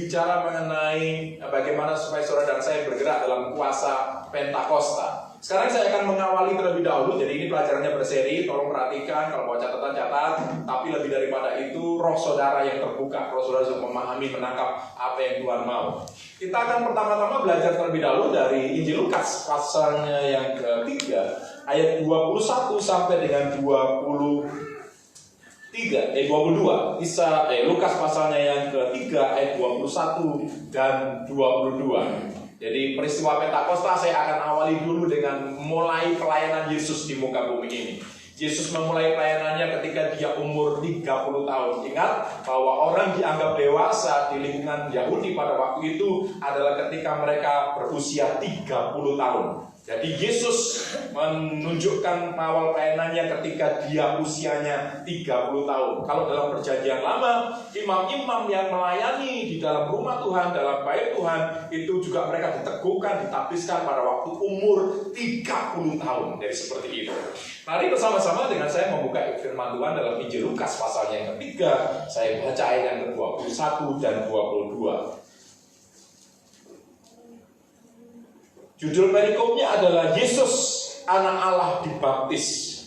bicara mengenai bagaimana supaya saudara dan saya bergerak dalam kuasa Pentakosta. Sekarang saya akan mengawali terlebih dahulu. Jadi ini pelajarannya berseri, tolong perhatikan. Kalau mau catatan catat. Tapi lebih daripada itu, roh saudara yang terbuka, roh saudara yang memahami, menangkap apa yang Tuhan mau. Kita akan pertama-tama belajar terlebih dahulu dari Injil Lukas pasalnya yang ketiga, ayat 21 sampai dengan 22. Lukas pasalnya yang ketiga, ayat 21 dan 22. Jadi peristiwa Pentakosta saya akan awali dulu dengan mulai pelayanan Yesus di muka bumi ini. Yesus memulai pelayanannya ketika dia umur 30 tahun. Ingat bahwa orang dianggap dewasa di lingkungan Yahudi pada waktu itu adalah ketika mereka berusia 30 tahun. Jadi Yesus menunjukkan awal pelayanannya ketika dia usianya 30 tahun. Kalau dalam perjanjian lama, imam-imam yang melayani di dalam rumah Tuhan, dalam bait Tuhan, itu juga mereka diteguhkan, ditapsirkan pada waktu umur 30 tahun. Jadi seperti itu. Mari bersama-sama dengan saya membuka firman Tuhan dalam Injil Lukas pasalnya yang ketiga. Saya baca ayat yang ke-21 dan 22. Judul perikopnya adalah Yesus anak Allah dibaptis.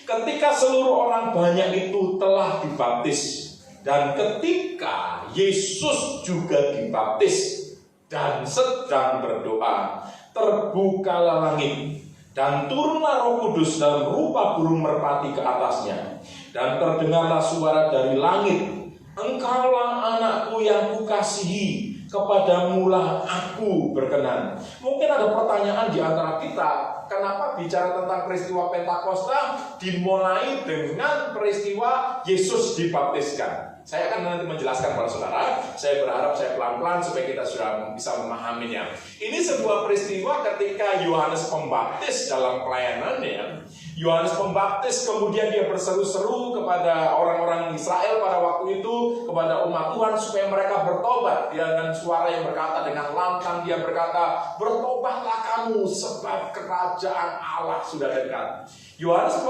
Ketika seluruh orang banyak itu telah dibaptis, dan ketika Yesus juga dibaptis dan sedang berdoa, terbukalah langit dan turunlah Roh Kudus dalam rupa burung merpati ke atasnya. Dan terdengarlah suara dari langit, "Engkaulah anakku yang kukasihi, kepadamulah aku berkenan." Mungkin ada pertanyaan di antara kita, kenapa bicara tentang peristiwa Pentakosta dimulai dengan peristiwa Yesus dibaptiskan? Saya akan nanti menjelaskan kepada saudara. Saya berharap saya pelan-pelan supaya kita sudah bisa memahaminya. Ini sebuah peristiwa ketika Yohanes Pembaptis dalam pelayanannya. Yohanes Pembaptis kemudian dia berseru-seru kepada orang-orang Israel pada waktu itu, kepada umat Tuhan supaya mereka bertobat. Dia dengan suara yang berkata dengan lantang, dia berkata, "Bertobatlah kamu sebab kerajaan Allah sudah dekat." Yohanes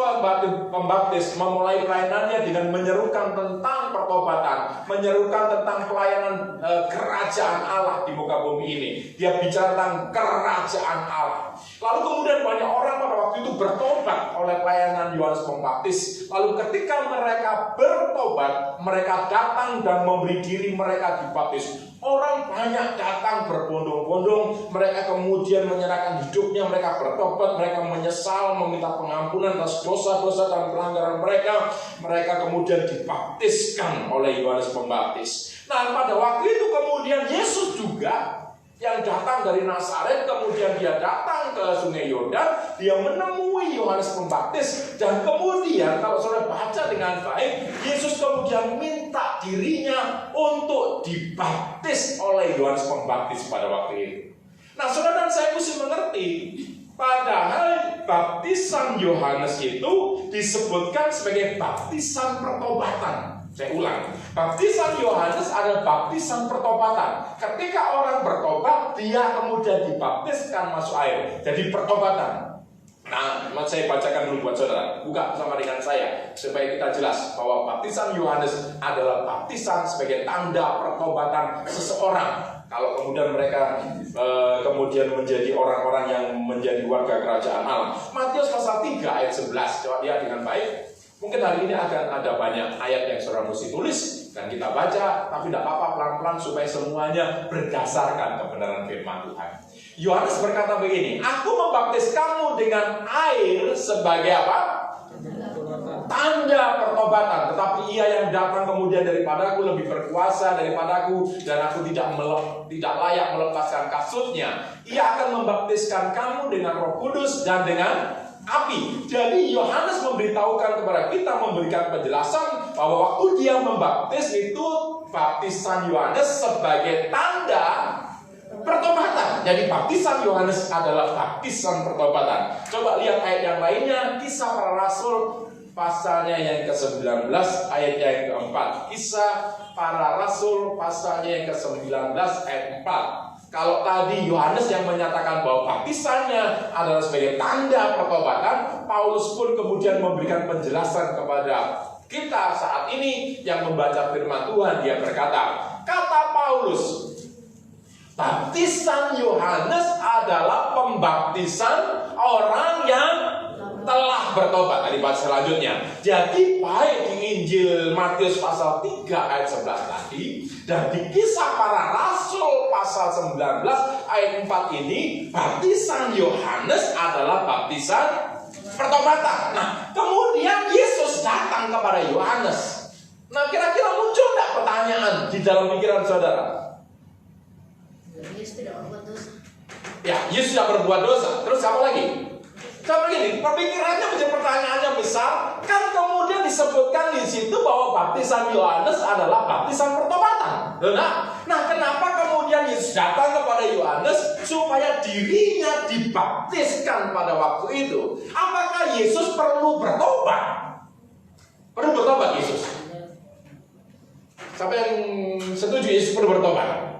Pembaptis memulai pelayanannya dengan menyerukan tentang pertobatan, menyerukan tentang pelayanan kerajaan Allah di muka bumi ini. Dia bicara tentang kerajaan Allah. Lalu kemudian banyak orang pada waktu itu bertobat oleh pelayanan Yohanes Pembaptis. Lalu ketika mereka bertobat, mereka datang dan memberi diri mereka dibaptis. Orang banyak datang berbondong-bondong. Mereka kemudian menyerahkan hidupnya, mereka bertobat, mereka menyesal, meminta pengampunan atas dosa-dosa dan pelanggaran mereka. Mereka kemudian dibaptiskan oleh Yohanes Pembaptis. Nah, pada waktu itu kemudian Yesus juga yang datang dari Nazaret, kemudian dia datang ke Sungai Yordan, dia menemui Yohanes Pembaptis, dan kemudian kalau saudara baca dengan baik, Yesus kemudian minta dirinya untuk dibaptis oleh Yohanes Pembaptis pada waktu itu. Nah, saudara dan saya mesti mengerti, padahal baptisan Yohanes itu disebutkan sebagai baptisan pertobatan. Saya ulang, baptisan Yohanes adalah baptisan pertobatan. Ketika orang bertobat, dia kemudian dibaptiskan masuk air. Jadi pertobatan. Nah, saya bacakan dulu buat saudara. Buka bersama dengan saya supaya kita jelas bahwa baptisan Yohanes adalah baptisan sebagai tanda pertobatan seseorang. Kalau kemudian mereka kemudian menjadi orang-orang yang menjadi warga kerajaan Allah. Matius pasal 3 ayat 11. Coba lihat dengan baik. Mungkin hari ini akan ada banyak ayat yang saudara mesti tulis dan kita baca, tapi tidak apa-apa, pelan-pelan supaya semuanya berdasarkan kebenaran firman Tuhan. Yohanes berkata begini, "Aku membaptis kamu dengan air sebagai apa? Tanda pertobatan. Tetapi ia yang datang kemudian daripadaku lebih berkuasa daripadaku, dan aku tidak layak melepaskan kasutnya. Ia akan membaptiskan kamu dengan Roh Kudus dan dengan api." Jadi Yohanes memberitahukan kepada kita, memberikan penjelasan bahwa waktu dia membaptis itu baptisan Yohanes sebagai tanda pertobatan. Jadi baptisan Yohanes adalah baptisan pertobatan. Coba lihat ayat yang lainnya, Kisah Para Rasul pasalnya yang ke-19 ayat yang ke-4. Kisah Para Rasul pasalnya yang ke-19 ayat 4. Kalau tadi Yohanes yang menyatakan bahwa baptisannya adalah sebagai tanda pertobatan, Paulus pun kemudian memberikan penjelasan kepada kita saat ini yang membaca firman Tuhan. Dia berkata, kata Paulus. Baptisan Yohanes adalah pembaptisan orang yang telah bertobat. Tadi bahas selanjutnya. Jadi baik di Injil Matius pasal 3 ayat 11 tadi dan di Kisah Para Rasul pasal 19 ayat 4 ini, baptisan Yohanes adalah baptisan pertobatan. Nah, kemudian Yesus datang kepada Yohanes. Nah, kira-kira muncul nggak pertanyaan di dalam pikiran saudara? Yesus tidak berbuat dosa. Ya, Yesus tidak berbuat dosa. Terus apa lagi? Saya begini, perpikirannya menjadi pertanyaannya besar. Kan kemudian disebutkan di situ bahwa baptisan Yohanes adalah baptisan pertobatan. Nah, kenapa kemudian Yesus datang kepada Yohanes supaya dirinya dibaptiskan pada waktu itu? Apakah Yesus perlu bertobat? Perlu bertobat Yesus? Siapa yang setuju Yesus perlu bertobat?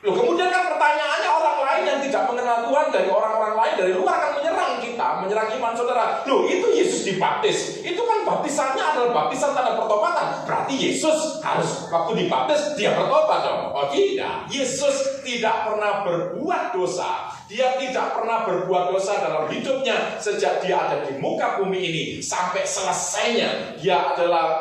Loh, kemudian kan pertanyaannya orang lain yang tidak mengenal Tuhan dari orang-orang lain dari luar akan menyerang kita, menyerang iman saudara. Loh, itu Yesus dibaptis. Itu kan baptisannya adalah baptisan tanda pertobatan. Berarti Yesus harus waktu dibaptis dia bertobat dong. Oh tidak, Yesus tidak pernah berbuat dosa. Dia tidak pernah berbuat dosa dalam hidupnya sejak dia ada di muka bumi ini sampai selesainya. Dia adalah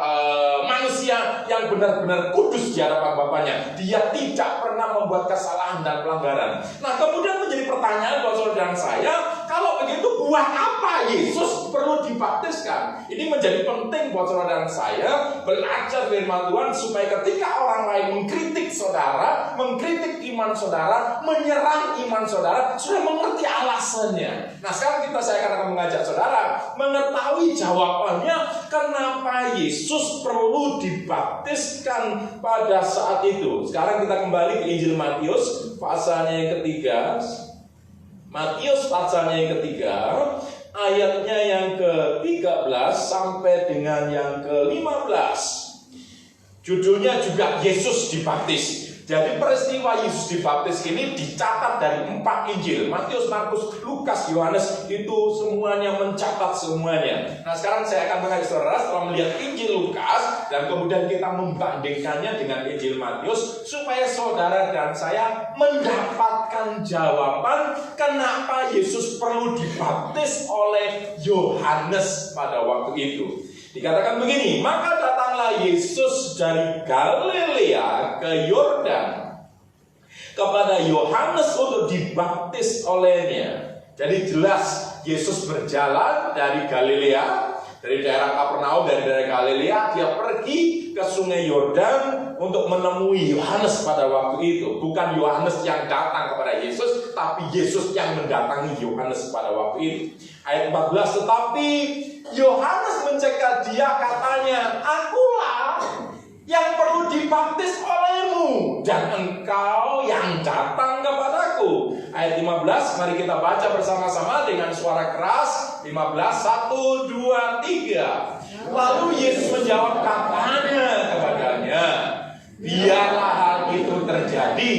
manusia yang benar-benar kudus di hadapan Bapaknya. Dia tidak pernah membuat kesalahan dan pelanggaran. Nah, kemudian menjadi pertanyaan buat saudara dan saya, kalau begitu buat apa Yesus perlu dibaptiskan? Ini menjadi penting buat saudara dan saya belajar firman Tuhan supaya ketika orang lain mengkritik saudara, mengkritik iman saudara, menyerang iman saudara, sudah mengerti alasannya. Nah, sekarang saya akan mengajak saudara mengetahui jawabannya kenapa Yesus perlu dibaptiskan pada saat itu. Sekarang kita kembali ke Injil Matius pasalnya yang ketiga. Matius pasalnya yang ketiga, ayatnya yang ke-13 sampai dengan yang ke-15. Judulnya juga Yesus dibaptis. Jadi peristiwa Yesus dibaptis ini dicatat dari 4 Injil. Matius, Markus, Lukas, Yohanes, itu semuanya mencatat semuanya. Nah, sekarang saya akan mengajak saudara setelah melihat Injil Lukas dan kemudian kita membandingkannya dengan Injil Matius supaya saudara dan saya mendapatkan jawaban kenapa Yesus perlu dibaptis oleh Yohanes pada waktu itu. Dikatakan begini, maka datanglah Yesus dari Galilea ke Yordan kepada Yohanes untuk dibaptis olehnya. Jadi jelas Yesus berjalan dari Galilea, dari daerah Kapernaum, dari daerah Galilea, dia pergi ke sungai Yordan untuk menemui Yohanes pada waktu itu. Bukan Yohanes yang datang kepada Yesus, tapi Yesus yang mendatangi Yohanes pada waktu itu. Ayat 14, tetapi Yohanes mencegah dia, katanya, akulah yang perlu dibaptis olehmu, dan engkau yang datang kepadaku. Ayat 15, mari kita baca bersama-sama dengan suara keras. 15, 1, 2, 3. Lalu Yesus menjawab katanya kepadanya, biarlah hal itu terjadi,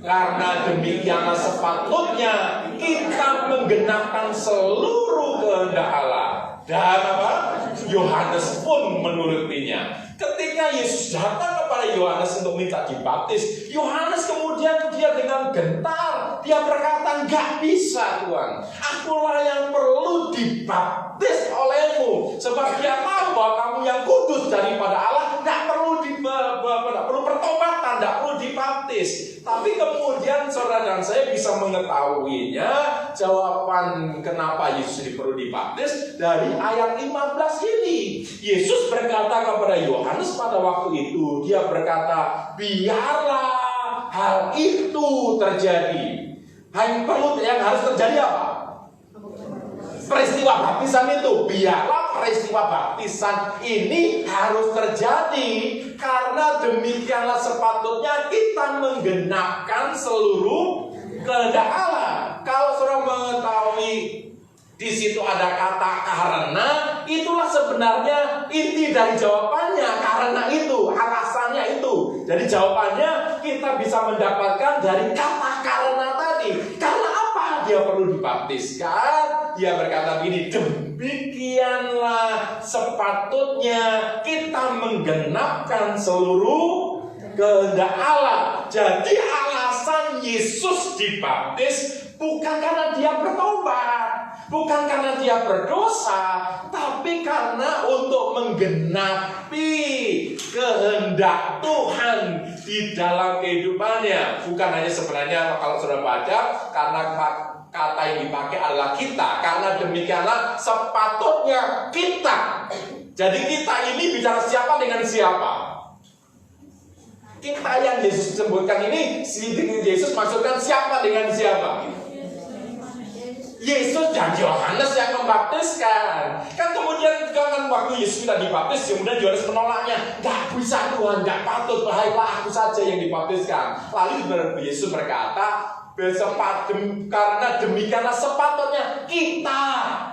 karena demikianlah sepatutnya kita menggenapkan seluruh kehendak Allah. Dan apa? Yohanes pun menurutinya. Ketika Yesus datang kepada Yohanes untuk minta dibaptis, Yohanes kemudian dia dengan gentar, dia berkata, enggak bisa Tuhan, akulah yang perlu dibaptis olehmu. Sebab dia tahu bahwa kamu yang kudus daripada Allah, enggak perlu pertobatan, enggak perlu dibaptis. Tapi kemudian saudara dan saya bisa mengetahuinya, jawaban kenapa Yesus perlu dibaptis dari ayat 15 ini. Yesus berkata kepada Yohanes pada waktu itu, dia berkata, biarlah hal itu terjadi. Yang harus terjadi apa? Peristiwa baptisan itu. Biarlah peristiwa baptisan ini harus terjadi, karena demikianlah sepatutnya kita menggenapkan seluruh kehendak Allah. Kalau saudara mengetahui di situ ada kata karena, itulah sebenarnya inti dari jawabannya. Karena itu, alasannya itu. Jadi jawabannya kita bisa mendapatkan dari kata karena tadi. Karena apa dia perlu dibaptiskan? Dia berkata begini, demikianlah sepatutnya kita menggenapkan seluruh kehendak Allah. Jadi alasan Yesus dibaptis bukan karena dia bertobat, bukan karena dia berdosa, tapi karena untuk menggenapi kehendak Tuhan di dalam kehidupannya. Bukan hanya sebenarnya kalau sudah baca, karena kata yang dipakai adalah kita, karena demikianlah sepatutnya kita. Jadi kita ini bicara siapa dengan siapa? Kita yang Yesus sebutkan ini, Yesus maksudkan siapa dengan siapa? Yesus dan Yohanes yang membaptiskan. Kan kemudian kan waktu Yesus sudah dibaptis, kemudian Yohanes menolaknya. Gak bisa Tuhan, gak patut, baiklah aku saja yang dibaptiskan. Lalu Yesus berkata, karena demikianlah sepatutnya kita.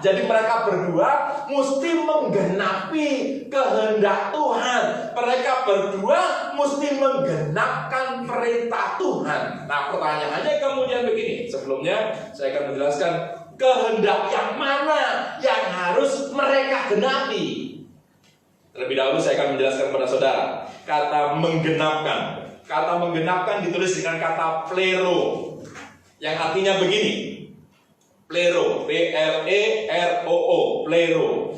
Jadi mereka berdua mesti menggenapi kehendak Tuhan. Mereka berdua mesti menggenapkan perintah Tuhan. Nah, pertanyaannya kemudian begini. Sebelumnya saya akan menjelaskan kehendak yang mana yang harus mereka genapi. Terlebih dahulu saya akan menjelaskan kepada saudara kata menggenapkan. Kata menggenapkan ditulis dengan kata plero, yang artinya begini. Plero, P-L-E-R-O-O, plero.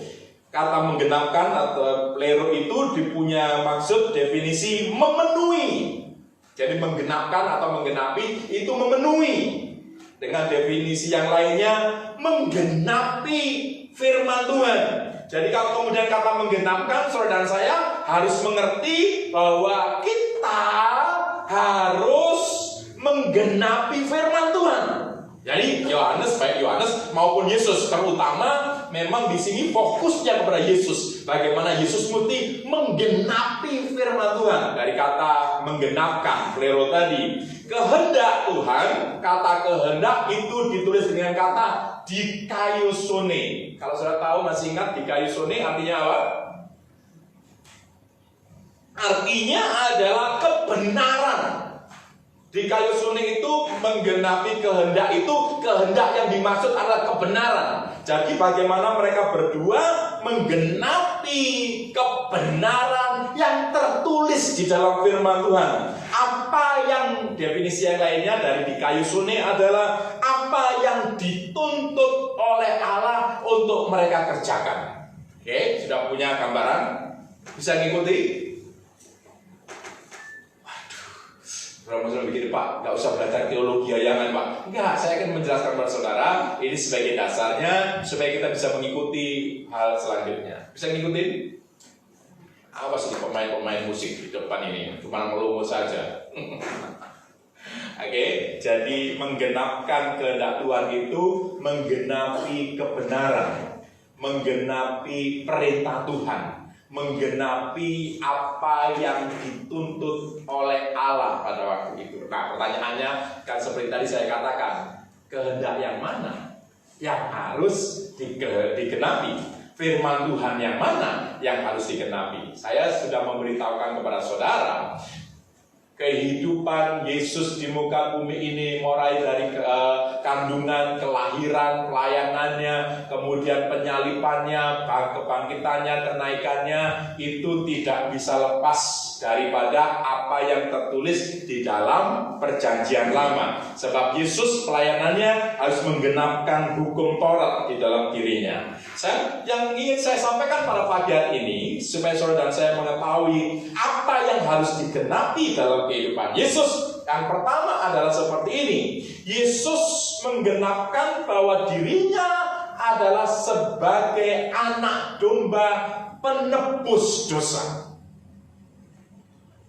Kata menggenapkan atau plero itu dipunya maksud definisi memenuhi. Jadi menggenapkan atau menggenapi itu memenuhi. Dengan definisi yang lainnya, menggenapi firman Tuhan. Jadi kalau kemudian kata menggenapkan, saudara dan saya harus mengerti bahwa kita harus menggenapi firman Tuhan. Jadi Yohanes, baik Yohanes maupun Yesus, terutama memang di sini fokusnya kepada Yesus. Bagaimana Yesus mesti menggenapi firman Tuhan. Dari kata menggenapkan, plero tadi, kehendak Tuhan. Kata kehendak itu ditulis dengan kata dikaiosune. Kalau sudah tahu, masih ingat dikaiosune artinya apa? Artinya adalah kebenaran. Dikaiosune itu menggenapi kehendak, itu kehendak yang dimaksud adalah kebenaran. Jadi bagaimana mereka berdua menggenapi kebenaran yang tertulis di dalam firman Tuhan. Apa yang definisi yang lainnya dari dikaiosune adalah apa yang dituntut oleh Allah untuk mereka kerjakan. Oke, sudah punya gambaran? Bisa ngikuti? Sudah begini Pak, nggak usah belajar teologi hayangan Pak. Enggak, saya akan menjelaskan kepada saudara ini sebagai dasarnya supaya kita bisa mengikuti hal selanjutnya. Bisa ngikutin? Awas nih pemain-pemain musik di depan ini, cuma melongo saja. Oke, jadi menggenapkan kehendak Tuhan itu menggenapi kebenaran, menggenapi perintah Tuhan, menggenapi apa yang dituntut oleh Allah pada waktu itu. Nah, pertanyaannya kan seperti tadi saya katakan, kehendak yang mana yang harus digenapi? Firman Tuhan yang mana yang harus digenapi? Saya sudah memberitahukan kepada saudara kehidupan Yesus di muka bumi ini, mulai dari kandungan, kelahiran, pelayanannya, kemudian penyalipannya, kebangkitannya, kenaikannya, itu tidak bisa lepas daripada apa yang tertulis di dalam Perjanjian Lama. Sebab Yesus pelayanannya harus menggenapkan hukum Taurat di dalam dirinya. Yang ingin saya sampaikan pada pagi hari ini, supaya saudara dan saya mengetahui apa yang harus digenapi dalam kehidupan Yesus. Yang pertama adalah seperti ini. Yesus menggenapkan bahwa dirinya adalah sebagai anak domba penebus dosa.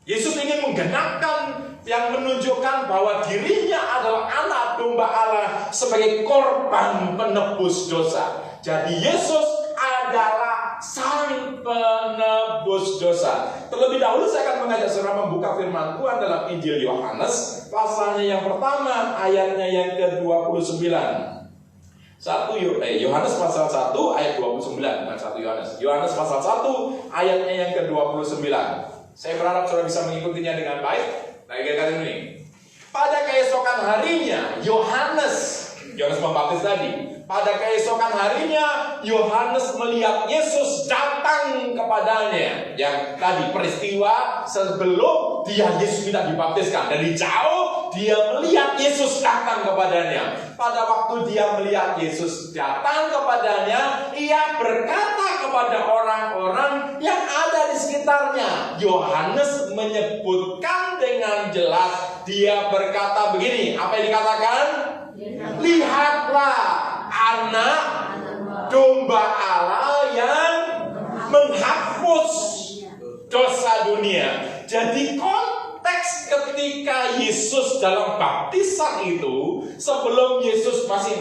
Yesus ingin menggenapkan yang menunjukkan bahwa dirinya adalah anak domba Allah sebagai korban penebus dosa. Jadi Yesus adalah sang penebus dosa. Terlebih dahulu saya akan mengajak saudara membuka firman Tuhan dalam Injil Yohanes, pasalnya yang pertama, ayatnya yang ke-29. Yohanes pasal 1 ayat 29, bukan 1 Yohanes. Yohanes pasal 1 ayatnya yang ke-29. Saya berharap saudara bisa mengikutinya dengan baik. Nah, kata ini. Pada keesokan harinya, Yohanes Pembaptis tadi. Pada keesokan harinya, Yohanes melihat Yesus datang kepadanya. Yang tadi peristiwa sebelum dia Yesus minta dibaptiskan. Dari jauh dia melihat Yesus datang kepadanya. Pada waktu dia melihat Yesus datang kepadanya, ia berkata kepada orang-orang yang ada di sekitarnya. Yohanes menyebutkan dengan jelas. Dia berkata begini, apa yang dikatakan? Lihatlah anak domba Allah yang menghapus dosa dunia. Jadi konteks ketika Yesus dalam baptisan itu, sebelum Yesus masih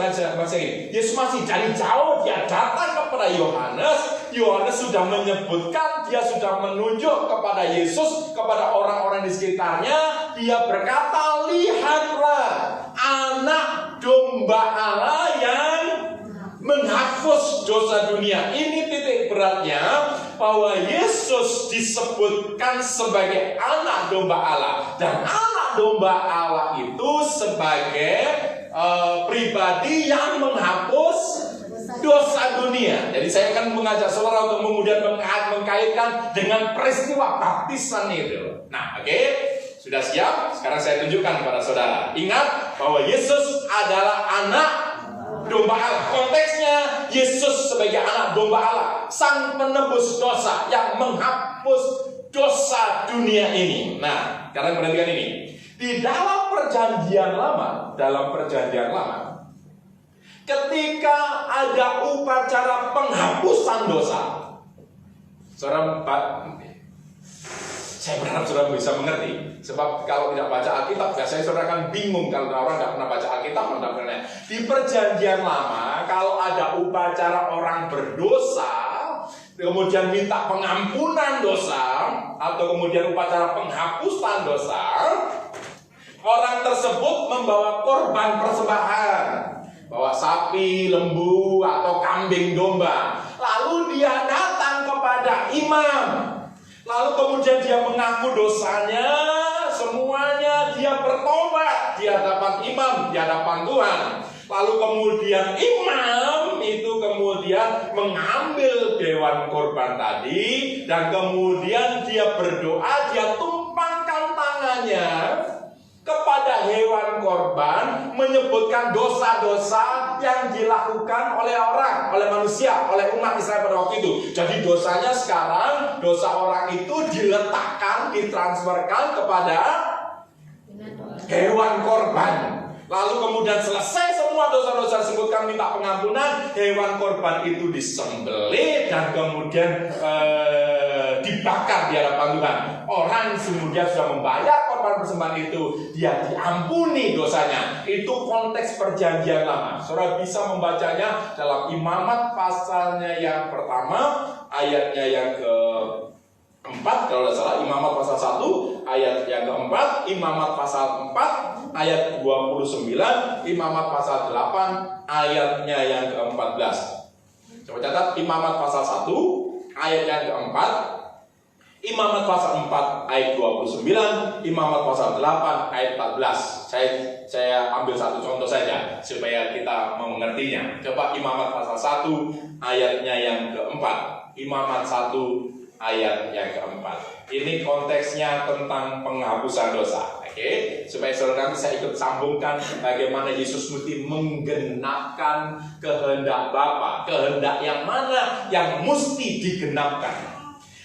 Yesus masih dari jauh dia datang kepada Yohanes. Yohanes sudah menyebutkan, dia sudah menunjuk kepada Yesus, kepada orang-orang di sekitarnya. Dia berkata, lihatlah anak domba Allah yang menghapus dosa dunia. Ini titik beratnya, bahwa Yesus disebutkan sebagai anak domba Allah. Dan anak domba Allah itu sebagai pribadi yang menghapus dosa dunia. Jadi saya akan mengajak saudara untuk kemudian mengkaitkan dengan peristiwa baptisan itu. Nah, oke. Sudah siap? Sekarang saya tunjukkan kepada saudara. Ingat bahwa Yesus adalah anak domba Allah. Konteksnya Yesus sebagai anak domba Allah, sang penebus dosa yang menghapus dosa dunia ini. Nah, kalian perhatikan ini. Di dalam perjanjian lama, ketika ada upacara penghapusan dosa, saya berharap saudara bisa mengerti. Sebab kalau tidak baca Alkitab, biasanya saudara akan bingung kalau orang tidak pernah baca Alkitab. Di perjanjian lama, kalau ada upacara orang berdosa, kemudian minta pengampunan dosa, atau kemudian upacara penghapusan dosa, orang tersebut membawa korban persembahan, bawa sapi, lembu, atau kambing domba. Lalu dia datang kepada imam. Lalu kemudian dia mengaku dosanya, semuanya dia bertobat di hadapan imam, di hadapan Tuhan. Lalu kemudian imam itu kemudian mengambil dewan korban tadi, dan kemudian dia berdoa, dia tumpangkan tangannya kepada hewan korban, menyebutkan dosa-dosa yang dilakukan oleh orang, oleh manusia, oleh umat Israel pada waktu itu. Jadi dosanya sekarang, dosa orang itu diletakkan, ditransferkan kepada hewan korban. Lalu kemudian selesai semua dosa-dosa disebutkan, minta pengampunan, hewan korban itu disembelih dan kemudian dibakar di hadapan Tuhan. Orang kemudian sudah membayar korban persembahan itu, dia diampuni dosanya. Itu konteks perjanjian lama. Saudara bisa membacanya dalam Imamat pasalnya yang pertama, ayatnya yang ke-4, kalau tidak salah, Imamat pasal 1 ayat yang ke-4, Imamat pasal 4 ayat 29, Imamat pasal 8 ayatnya yang ke-14. Coba catat, Imamat pasal 1 ayat yang ke-4, Imamat pasal 4 ayat 29, Imamat pasal 8 ayat 14. Saya ambil satu contoh saja supaya kita mengertinya. Coba Imamat pasal 1 ayatnya yang ke-4, Imamat 1 ayat yang ke-4. Ini konteksnya tentang penghapusan dosa. Oke, supaya saudara nanti saya ikut sambungkan bagaimana Yesus mesti menggenapkan kehendak Bapa. Kehendak yang mana yang mesti digenapkan.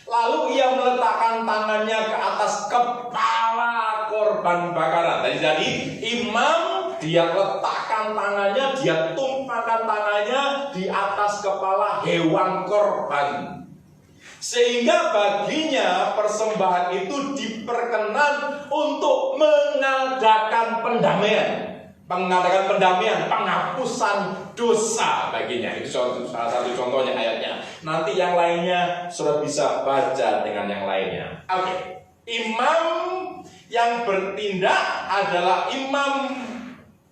Lalu ia meletakkan tangannya ke atas kepala korban bakaran. Jadi imam dia letakkan tangannya, dia tumpahkan tangannya di atas kepala hewan korban. Sehingga baginya persembahan itu diperkenan untuk mengadakan pendamaian. Penghapusan dosa baginya. Itu salah satu contohnya ayatnya. Nanti yang lainnya sudah bisa baca dengan yang lainnya. Oke. Imam yang bertindak adalah imam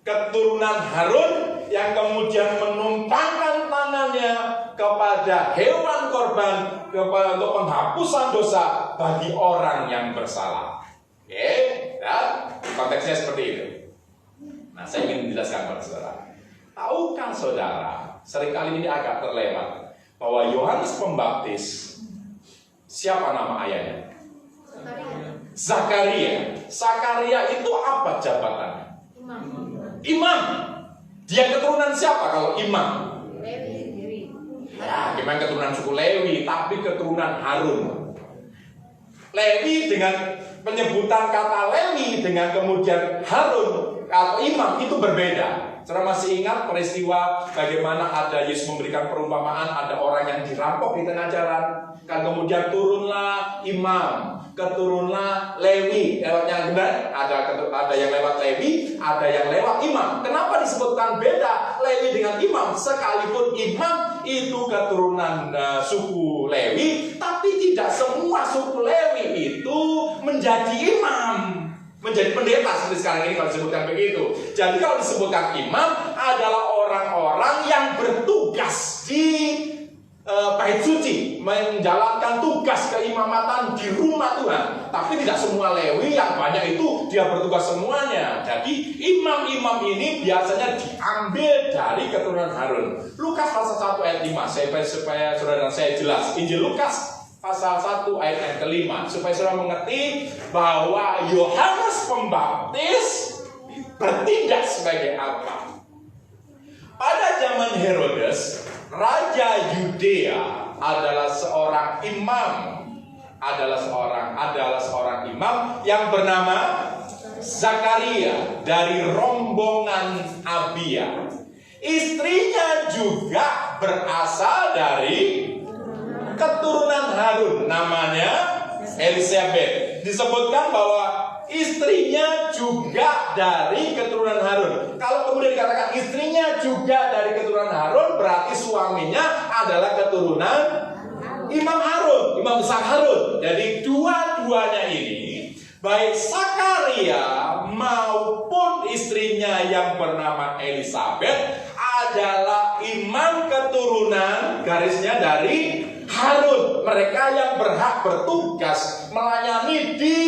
keturunan Harun yang kemudian menumpangkan tangannya kepada hewan korban untuk penghapusan dosa bagi orang yang bersalah. Oke, ya, konteksnya seperti itu. Nah, saya ingin menjelaskan kepada saudara. Tahukah saudara, seringkali ini agak terlewat, bahwa Yohanes Pembaptis, siapa nama ayahnya? Zakaria. Zakaria itu apa jabatannya? Imam. Dia keturunan siapa kalau imam? Ya, memang keturunan suku Lewi, tapi keturunan Harun. Lewi dengan penyebutan kata Lewi dengan kemudian Harun atau imam itu berbeda. Saudara masih ingat peristiwa bagaimana ada Yesus memberikan perumpamaan, ada orang yang dirampok di tengah jalan, kan kemudian turunlah imam, keturunlah Lewi. Lewatnya benar, ada yang lewat Lewi, ada yang lewat imam. Kenapa disebutkan beda Lewi dengan imam? Sekalipun imam itu keturunan suku Lewi, tapi tidak semua suku Lewi itu menjadi imam, menjadi pendeta seperti sekarang ini kalau disebutkan begitu. Jadi kalau disebutkan imam adalah orang-orang yang bertugas di bait suci, menjalankan tugas keimamatan di rumah Tuhan. Tapi tidak semua Lewi yang banyak itu dia bertugas semuanya. Jadi imam-imam ini biasanya diambil dari keturunan Harun. Lukas pasal 1 ayat 5 supaya saudara dan saya jelas. Injil Lukas pasal 1 ayat yang kelima, supaya saudara mengerti bahwa Yohanes Pembaptis bertindak sebagai apa. Pada zaman Herodes, Raja Yudea adalah seorang imam, adalah seorang imam yang bernama Zakaria dari rombongan Abia. Istrinya juga berasal dari keturunan Harun, namanya Elisabeth. Disebutkan bahwa istrinya juga dari keturunan Harun. Kalau kemudian dikatakan istrinya juga dari keturunan Harun, berarti suaminya adalah keturunan Imam Harun, Imam besar Harun. Jadi dua-duanya ini, baik Zakaria maupun istrinya yang bernama Elisabeth adalah imam keturunan garisnya dari Harun. Mereka yang berhak bertugas melayani di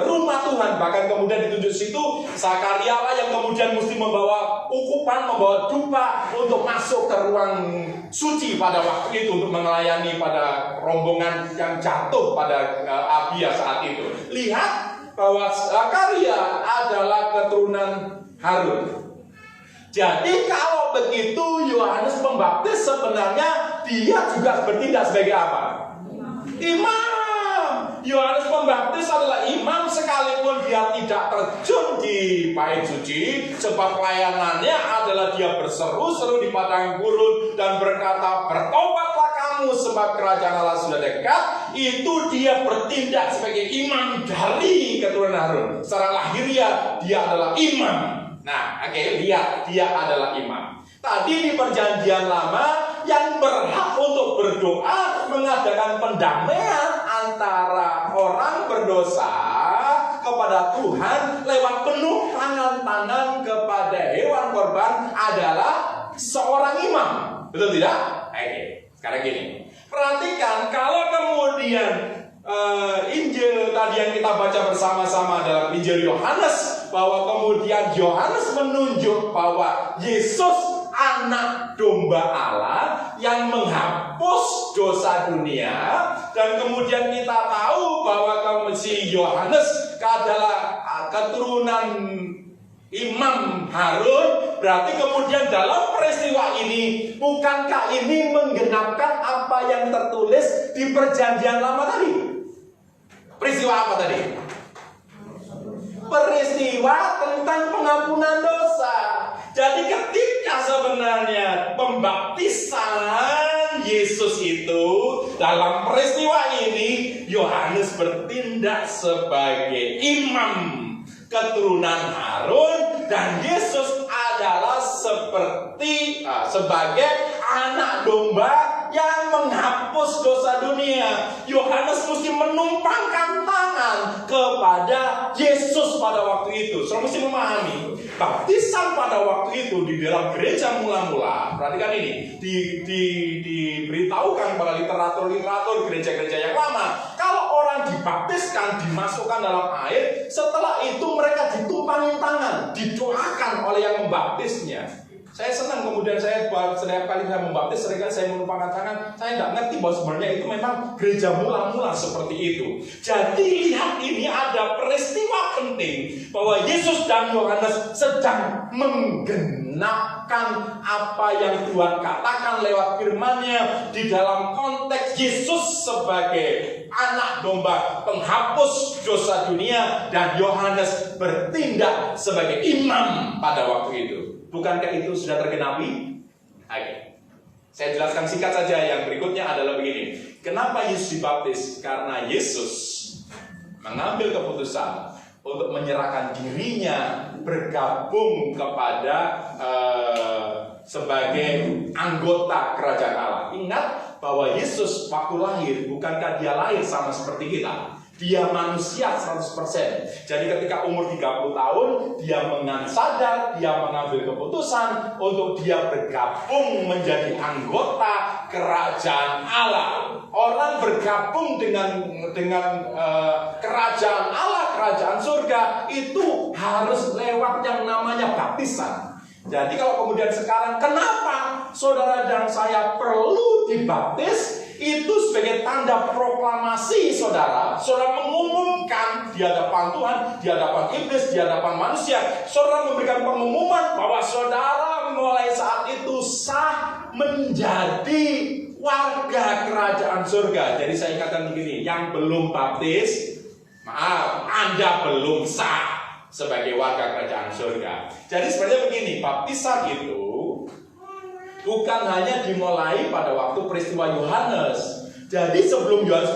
rumah Tuhan. Bahkan kemudian ditunjuk situ Zakaria lah yang kemudian mesti membawa ukupan, membawa dupa untuk masuk ke ruang suci pada waktu itu untuk melayani pada rombongan yang jatuh pada Abia saat itu. Lihat bahwa Zakaria adalah keturunan Harun. Jadi kalau begitu Yohanes Pembaptis sebenarnya dia juga bertindak sebagai apa? Imam. Yohanes Pembaptis adalah imam sekalipun dia tidak terjun di bait suci, sebab pelayanannya adalah dia berseru-seru di padang gurun dan berkata, "Bertobatlah kamu sebab kerajaan Allah sudah dekat." Itu dia bertindak sebagai imam dari keturunan Harun. Secara lahiriah dia adalah imam. Nah, lihat, dia adalah imam. Tadi di perjanjian lama yang berhak untuk berdoa mengadakan pendamaian antara orang berdosa kepada Tuhan lewat penumpangan tangan kepada hewan korban adalah seorang imam. Betul tidak? Sekarang gini, perhatikan kalau kemudian Injil tadi yang kita baca bersama-sama dalam Injil Yohanes, bahwa kemudian Yohanes menunjuk bahwa Yesus anak domba Allah yang menghapus dosa dunia. Dan kemudian kita tahu bahwa si Yohanes adalah keturunan Imam Harun. Berarti kemudian dalam peristiwa ini, bukankah ini menggenapkan apa yang tertulis di perjanjian lama tadi? Peristiwa apa tadi? Peristiwa tentang pengampunan dosa. Jadi ketika sebenarnya pembaptisan Yesus itu, dalam peristiwa ini Yohanes bertindak sebagai imam keturunan Harun, dan Yesus adalah sebagai anak domba yang menghapus dosa dunia. Yohanes mesti menumpangkan tangan kepada Yesus pada waktu itu. Saudara mesti memahami, baptisan pada waktu itu di dalam gereja mula-mula, perhatikan ini, diberitahukan pada literatur gereja-gereja yang lama. Kalau orang dibaptiskan, dimasukkan dalam air, setelah itu mereka ditumpangin tangan, didoakan oleh yang membaptisnya. Saya senang kemudian setiap kali saya membaptis, seringkali saya menumpangkan tangan. Saya tidak ngerti bahwa sebenarnya itu memang gereja mula-mula seperti itu. Jadi lihat, ini ada peristiwa penting bahwa Yesus dan Yohanes sedang menggenapkan apa yang Tuhan katakan lewat firman-Nya di dalam konteks Yesus sebagai anak domba penghapus dosa dunia dan Yohanes bertindak sebagai imam pada waktu itu. Bukankah itu sudah tergenapi? Oke. Saya jelaskan singkat saja. Yang berikutnya adalah begini. Kenapa Yesus dibaptis? Karena Yesus mengambil keputusan untuk menyerahkan dirinya bergabung kepada sebagai anggota kerajaan Allah. Ingat bahwa Yesus waktu lahir, bukankah dia lahir sama seperti kita? Dia manusia 100%. Jadi ketika umur 30 tahun, dia sadar, dia mengambil keputusan untuk dia bergabung menjadi anggota kerajaan Allah. Orang bergabung dengan kerajaan Allah, kerajaan surga, itu harus lewat yang namanya baptisan. Jadi kalau kemudian sekarang, kenapa saudara dan saya perlu dibaptis? Itu sebagai tanda proklamasi saudara. Saudara mengumumkan di hadapan Tuhan, di hadapan iblis, di hadapan manusia. Saudara memberikan pengumuman bahwa saudara mulai saat itu sah menjadi warga kerajaan surga. Jadi saya ingatkan begini, yang belum baptis, maaf, Anda belum sah sebagai warga kerajaan surga. Jadi sebenarnya begini, baptisan itu bukan hanya dimulai pada waktu peristiwa Yohanes. Jadi sebelum Yohanes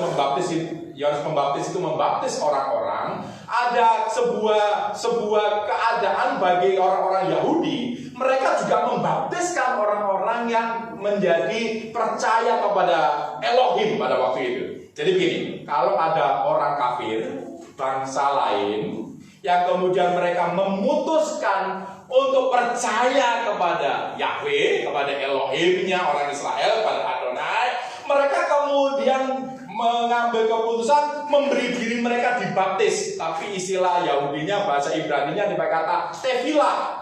Pembaptis itu membaptis orang-orang, ada sebuah keadaan bagi orang-orang Yahudi. Mereka juga membaptiskan orang-orang yang menjadi percaya kepada Elohim pada waktu itu. Jadi begini, kalau ada orang kafir, bangsa lain, yang kemudian mereka memutuskan untuk percaya kepada Yahweh, kepada Elohimnya orang Israel, pada Adonai, mereka kemudian mengambil keputusan memberi diri mereka dibaptis. Tapi istilah Yahudinya, bahasa Ibraninya dipakai kata tefillah.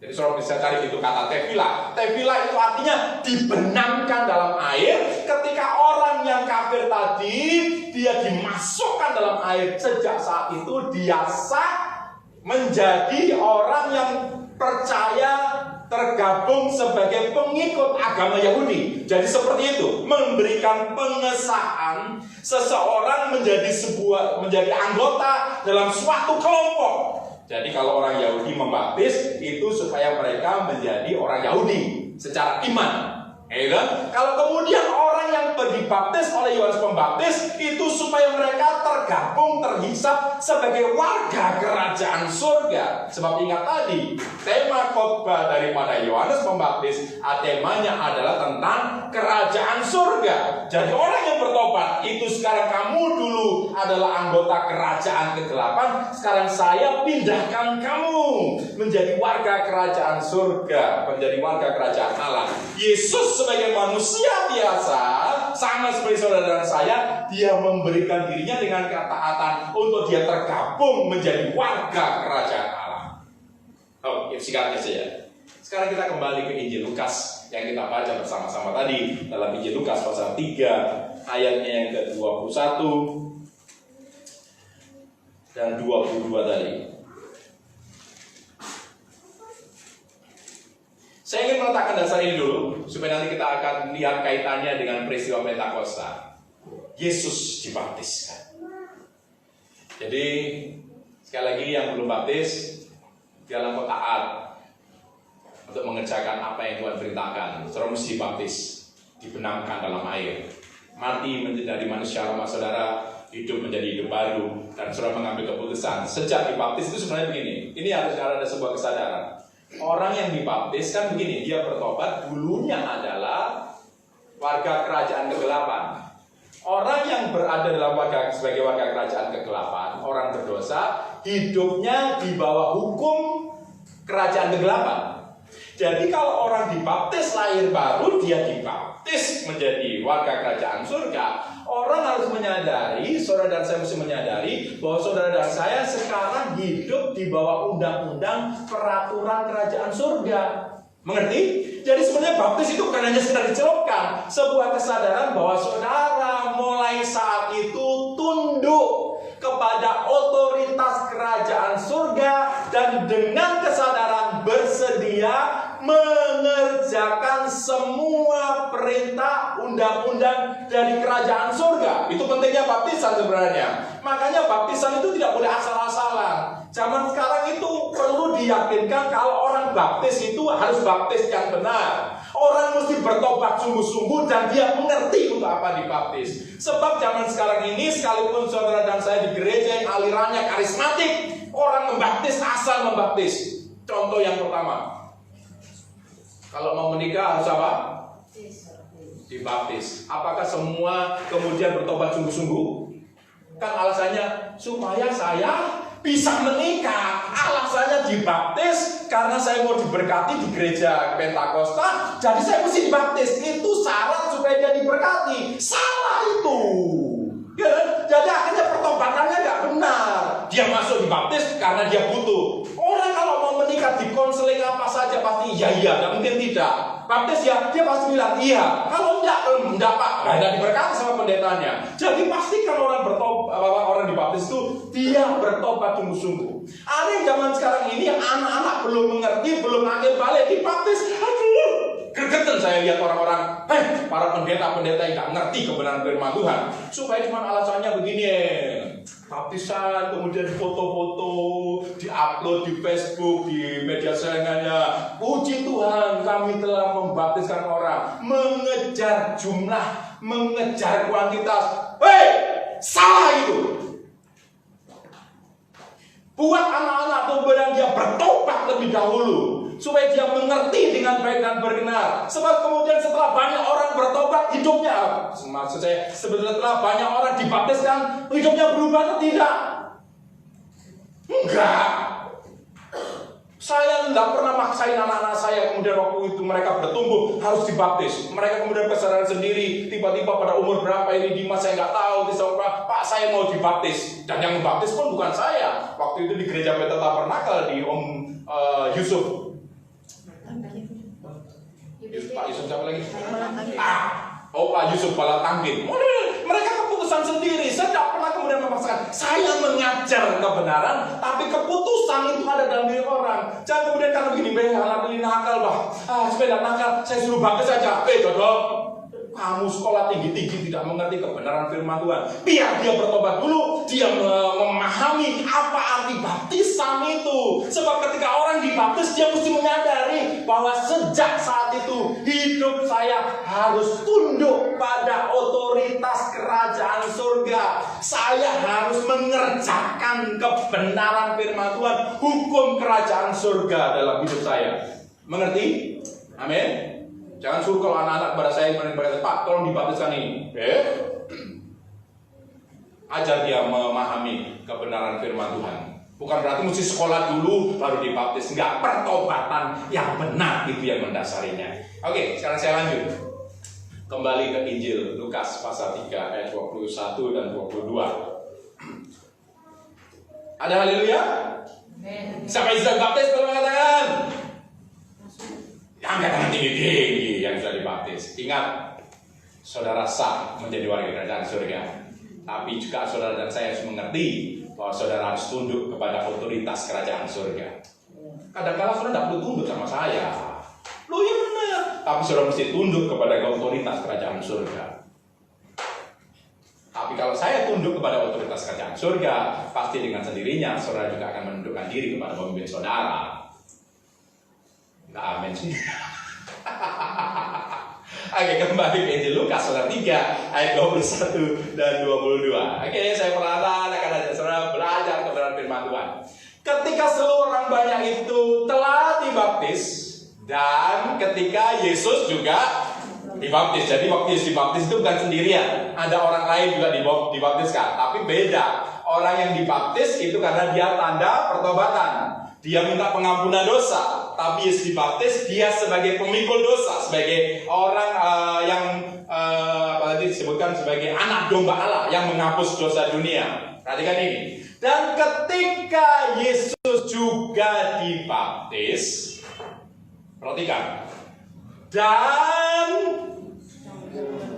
Jadi saudara bisa cari itu kata tefillah. Tefillah itu artinya dibenamkan dalam air. Ketika orang yang kafir tadi, dia dimasukkan dalam air, sejak saat itu dia sah menjadi orang yang percaya, tergabung sebagai pengikut agama Yahudi. Jadi seperti itu, memberikan pengesahan seseorang menjadi anggota dalam suatu kelompok. Jadi kalau orang Yahudi membaptis itu supaya mereka menjadi orang Yahudi secara iman. Kalau kemudian orang yang dibaptis oleh Yohanes Pembaptis itu supaya mereka tergabung, terhisap sebagai warga kerajaan surga. Sebab ingat tadi, tema khotbah daripada Yohanes Pembaptis, temanya adalah tentang kerajaan surga. Jadi orang yang bertobat itu sekarang, kamu dulu adalah anggota kerajaan ke-8, sekarang saya pindahkan kamu menjadi warga kerajaan surga, menjadi warga kerajaan Allah. Yesus sebagai manusia biasa, sama seperti saudara dan saya, dia memberikan dirinya dengan ketaatan untuk dia tergabung menjadi warga kerajaan Allah. Oh, singkatnya saja. Sekarang kita kembali ke Injil Lukas yang kita baca bersama-sama tadi dalam Injil Lukas pasal 3 ayatnya yang ke-21 dan 22 tadi. Saya ingin meletakkan dasar ini dulu, supaya nanti kita akan lihat kaitannya dengan peristiwa Pentakosta. Yesus dibaptiskan. Jadi, sekali lagi yang belum baptis, dalam taat untuk mengerjakan apa yang Tuhan perintahkan. Saudara mesti dibaptis, dibenamkan dalam air. Mati menjadi manusia lama saudara, hidup menjadi hidup baru, dan saudara mengambil keputusan. Sejak dibaptis itu sebenarnya begini, ini harus ada sebuah kesadaran. Orang yang dibaptis kan begini, dia bertobat, dulunya adalah warga kerajaan kegelapan. Orang yang berada dalam sebagai warga kerajaan kegelapan, orang berdosa, hidupnya di bawah hukum kerajaan kegelapan. Jadi kalau orang dibaptis lahir baru, dia dibaptis menjadi warga kerajaan surga. Orang harus menyadari, saudara dan saya mesti menyadari bahwa saudara dan saya sekarang hidup di bawah undang-undang peraturan kerajaan surga. Mengerti? Jadi sebenarnya baptis itu bukan hanya sekedar dicelupkan, sebuah kesadaran bahwa saudara mulai saat itu tunduk kepada otoritas kerajaan surga dan dengan kesadaran bersedia mengerjakan semua perintah undang-undang dari kerajaan surga. Itu pentingnya baptisan sebenarnya. Makanya baptisan itu tidak boleh asal-asalan. Zaman sekarang itu perlu diyakinkan kalau orang baptis itu harus baptis yang benar. Orang mesti bertobat sungguh-sungguh dan dia mengerti untuk apa dibaptis. Sebab zaman sekarang ini sekalipun saudara dan saya di gereja yang alirannya karismatik, orang membaptis asal membaptis. Contoh yang pertama, kalau mau menikah harus apa? Dibaptis. Apakah semua kemudian bertobat sungguh-sungguh? Kan alasannya supaya saya bisa menikah. Alasannya dibaptis karena saya mau diberkati di gereja Pentakosta, jadi saya mesti dibaptis. Itu syarat supaya dia diberkati. Salah itu. Ya, jadi akhirnya pertobatannya nggak benar. Dia masuk dibaptis karena dia butuh. Orang kalau mau menikah di konseling apa saja pasti iya, nggak mungkin tidak. Baptis ya, dia pasti bilang iya. Kalau enggak Pak, nggak diberkati sama pendetanya. Jadi pastikan orang orang dibaptis itu dia bertobat sungguh-sungguh. Ada yang zaman sekarang ini yang anak-anak belum mengerti, belum akhir balik dibaptis. Aduh, gregetan saya lihat orang-orang, para pendeta-pendeta yang nggak ngerti kebenaran firman Tuhan. Supaya cuma alasannya begini, baptisan, kemudian foto-foto, diupload di Facebook, di media sosialnya. Puji Tuhan, kami telah membaptiskan orang, mengejar jumlah, mengejar kuantitas. Salah itu. Buat anak-anak kemudian dia bertobat lebih dahulu, supaya dia mengerti dengan baik dan benar. Sebab kemudian setelah banyak orang bertobat, hidupnya, maksud saya, setelah banyak orang dibaptiskan, hidupnya berubah atau tidak? Enggak. Saya tidak pernah maksain anak-anak saya kemudian waktu itu mereka bertumbuh harus dibaptis. Mereka kemudian kesadaran sendiri, tiba-tiba pada umur berapa ini Dimas saya nggak tahu, Pak saya mau dibaptis. Dan yang membaptis pun bukan saya. Waktu itu di gereja Bethel Tabernakel di Om Yusuf. Pak Yusuf siapa lagi? Pak Yusuf Balatangkin. Mereka keputusan sendiri. Saya tidak pernah kemudian memaksakan. Saya mengajar kebenaran, tapi keputusan itu ada dalam diri orang. Jangan kemudian kalau begini, anak ini nakal, sepeda nakal, saya suruh baptis saja. Jodoh. Kamu sekolah tinggi-tinggi tidak mengerti kebenaran firman Tuhan. Biar dia bertobat dulu, dia memahami apa arti baptisan itu. Sebab ketika orang dibaptis, dia mesti menyadari bahwa sejak saat itu hidup saya harus tunduk pada otoritas kerajaan surga. Saya harus mengerjakan kebenaran firman Tuhan, hukum kerajaan surga dalam hidup saya. Mengerti? Amin. Jangan suruh kalau anak-anak pada saya berkata, Pak, tolong dibaptiskan ini. Ajar dia memahami kebenaran firman Tuhan. Bukan berarti mesti sekolah dulu baru dibaptis. Enggak, pertobatan yang benar itu yang mendasarinya. Oke, sekarang saya lanjut. Kembali ke Injil Lukas pasal 3 ayat 21 dan 22. Ada haleluya? Siapa yang sudah dibaptis kalau mengatakan? Angkat tangan tinggi-tinggi yang sudah dibaptis. Ingat, saudara sah menjadi warga kerajaan surga. Tapi juga saudara dan saya harus mengerti bahwa saudara harus tunduk kepada otoritas kerajaan surga. Kadang-kadang saudara tidak perlu tunduk sama saya. Loh ya benar. Tapi saudara mesti tunduk kepada otoritas kerajaan surga. Tapi kalau saya tunduk kepada otoritas kerajaan surga, pasti dengan sendirinya saudara juga akan menundukkan diri kepada pemimpin saudara. Nggak amin sih. Oke, kembali ke Injil Lukas pasal 3 ayat 21 dan 22. Oke, saya perlahan akan ajak saudara belajar kebenaran firman Tuhan. Ketika seluruh orang banyak itu telah dibaptis dan ketika Yesus juga dibaptis. Jadi waktu Yesus dibaptis itu bukan sendirian, ada orang lain juga dibaptiskan, tapi beda. Orang yang dibaptis itu karena dia tanda pertobatan. Dia minta pengampunan dosa, tapi Yesus dibaptis dia sebagai pemikul dosa, sebagai orang yang disebutkan sebagai anak domba Allah yang menghapus dosa dunia. Perhatikan ini. Dan ketika Yesus juga dibaptis, Perhatikan. Dan